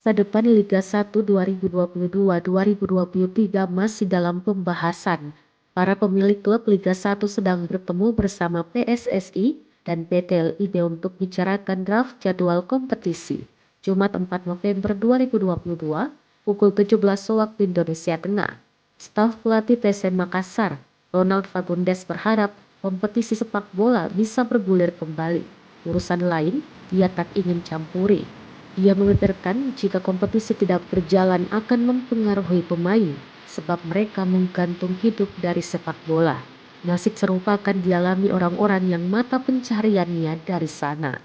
Masa depan Liga 1 2022-2023 masih dalam pembahasan. Para pemilik klub Liga 1 sedang bertemu bersama PSSI dan PT LIB untuk bicarakan draft jadwal kompetisi. Jumat 4 November 2022, pukul 17 waktu Indonesia Tengah. Staf pelatih PSM Makassar, Ronald Fagundes berharap kompetisi sepak bola bisa bergulir kembali. Urusan lain, dia tak ingin campuri. Ia membenarkan jika kompetisi tidak berjalan akan mempengaruhi pemain, sebab mereka menggantung hidup dari sepak bola. Nasib serupa akan dialami orang-orang yang mata pencahariannya dari sana.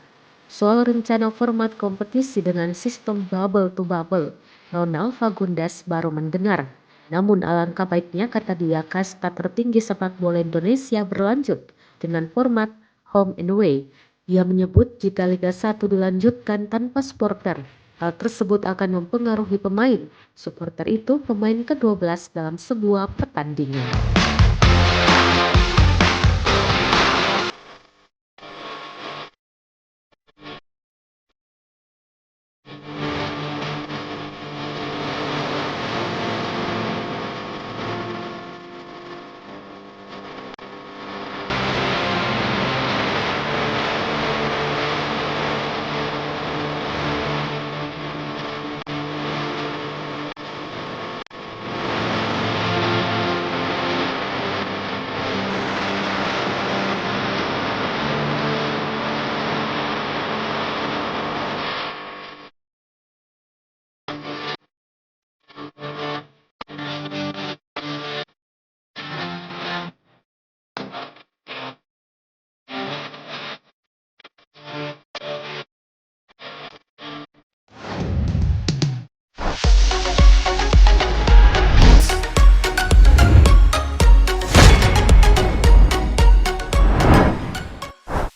Soal rencana format kompetisi dengan sistem bubble to bubble, Ronald Fagundes baru mendengar. Namun alangkah baiknya, kata dia, kasta tertinggi sepak bola Indonesia berlanjut dengan format home and away. Ia menyebut jika Liga 1 dilanjutkan tanpa supporter, hal tersebut akan mempengaruhi pemain. Supporter itu pemain ke-12 dalam sebuah pertandingan.